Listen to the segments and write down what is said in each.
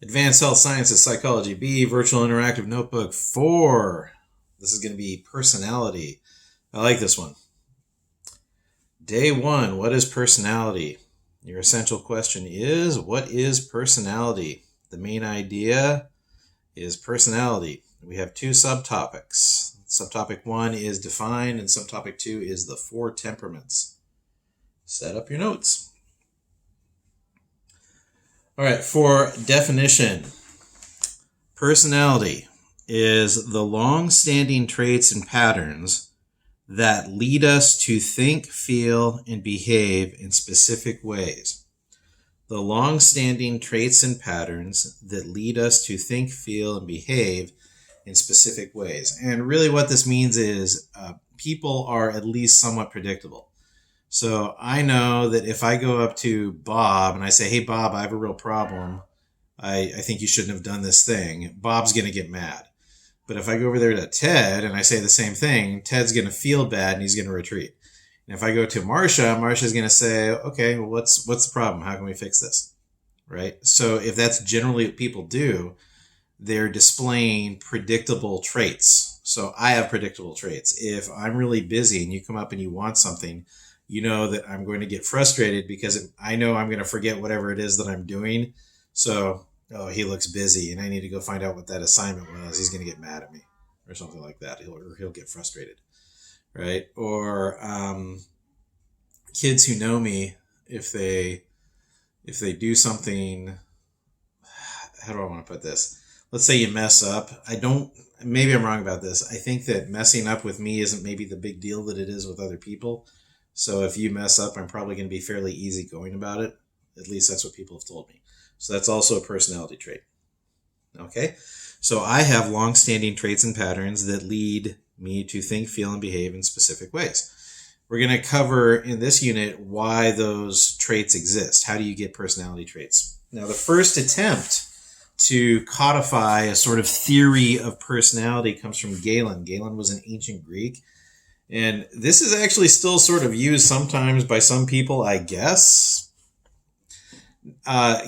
Advanced Health Sciences Psychology B, Virtual Interactive Notebook 4. This is going to be personality. I like this one. Day 1, what is personality? Your essential question is, what is personality? The main idea is personality. We have 2 subtopics. Subtopic 1 is defined, and subtopic 2 is the 4 temperaments. Set up your notes. All right, for definition, personality is the long-standing traits and patterns that lead us to think, feel, and behave in specific ways. The long-standing traits and patterns that lead us to think, feel, and behave in specific ways. And really what this means is people are at least somewhat predictable. So I know that if I go up to Bob and I say, hey, Bob, I have a real problem. I think you shouldn't have done this thing. Bob's going to get mad. But if I go over there to Ted and I say the same thing, Ted's going to feel bad and he's going to retreat. And if I go to Marcia's going to say, okay, well, what's the problem? How can we fix this? Right? So if that's generally what people do, they're displaying predictable traits. So I have predictable traits. If I'm really busy and you come up and you want something, you know that I'm going to get frustrated because I know I'm going to forget whatever it is that I'm doing. So, he looks busy and I need to go find out what that assignment was. He's going to get mad at me or something like that. He'll get frustrated, right? Or kids who know me, if they do something, how do I want to put this? Let's say you mess up. Maybe I'm wrong about this. I think that messing up with me isn't maybe the big deal that it is with other people. So if you mess up, I'm probably going to be fairly easygoing about it. At least that's what people have told me. So that's also a personality trait. Okay? So I have long-standing traits and patterns that lead me to think, feel, and behave in specific ways. We're going to cover in this unit why those traits exist. How do you get personality traits? Now, the first attempt to codify a sort of theory of personality comes from Galen. Galen was an ancient Greek. And this is actually still sort of used sometimes by some people, I guess.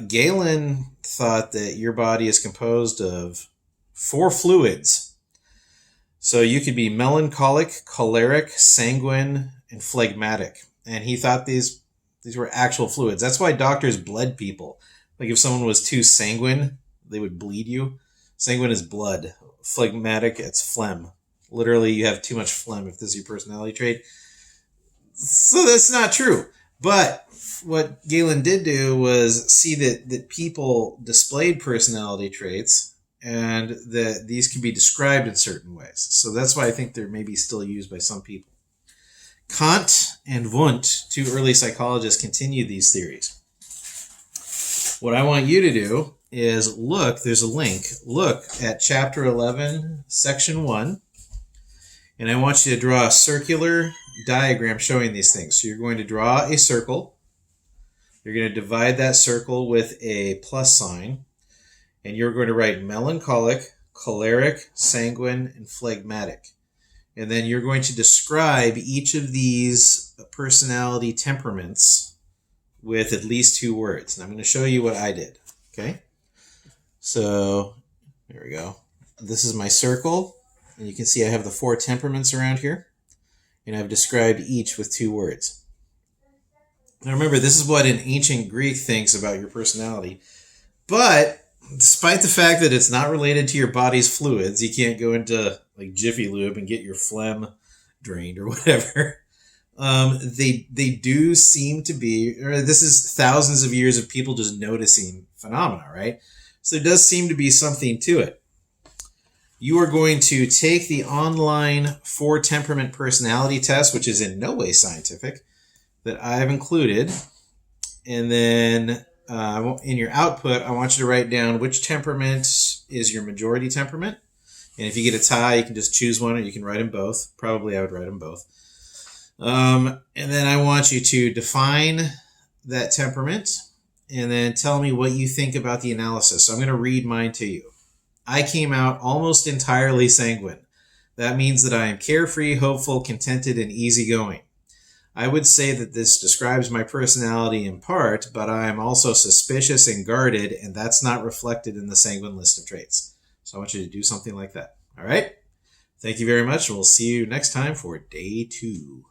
Galen thought that your body is composed of 4 fluids. So you could be melancholic, choleric, sanguine, and phlegmatic. And he thought these were actual fluids. That's why doctors bled people. Like if someone was too sanguine, they would bleed you. Sanguine is blood. Phlegmatic, it's phlegm. Literally, you have too much phlegm if this is your personality trait. So that's not true. But what Galen did do was see that people displayed personality traits and that these can be described in certain ways. So that's why I think they're maybe still used by some people. Kant and Wundt, 2 early psychologists, continued these theories. What I want you to do is there's a link, look at chapter 11, section 1. And I want you to draw a circular diagram showing these things. So you're going to draw a circle. You're going to divide that circle with a plus sign. And you're going to write melancholic, choleric, sanguine, and phlegmatic. And then you're going to describe each of these personality temperaments with at least 2 words. And I'm going to show you what I did. Okay? So, there we go. This is my circle. And you can see I have the 4 temperaments around here. And I've described each with 2 words. Now remember, this is what an ancient Greek thinks about your personality. But despite the fact that it's not related to your body's fluids, you can't go into like Jiffy Lube and get your phlegm drained or whatever. They do seem to be, or this is thousands of years of people just noticing phenomena, right? So there does seem to be something to it. You are going to take the online 4 temperament personality test, which is in no way scientific, that I've included. And then in your output, I want you to write down which temperament is your majority temperament. And if you get a tie, you can just choose one, or you can write them both. Probably I would write them both. And then I want you to define that temperament and then tell me what you think about the analysis. So I'm going to read mine to you. I came out almost entirely sanguine. That means that I am carefree, hopeful, contented, and easygoing. I would say that this describes my personality in part, but I am also suspicious and guarded, and that's not reflected in the sanguine list of traits. So I want you to do something like that. All right? Thank you very much, and we'll see you next time for day 2.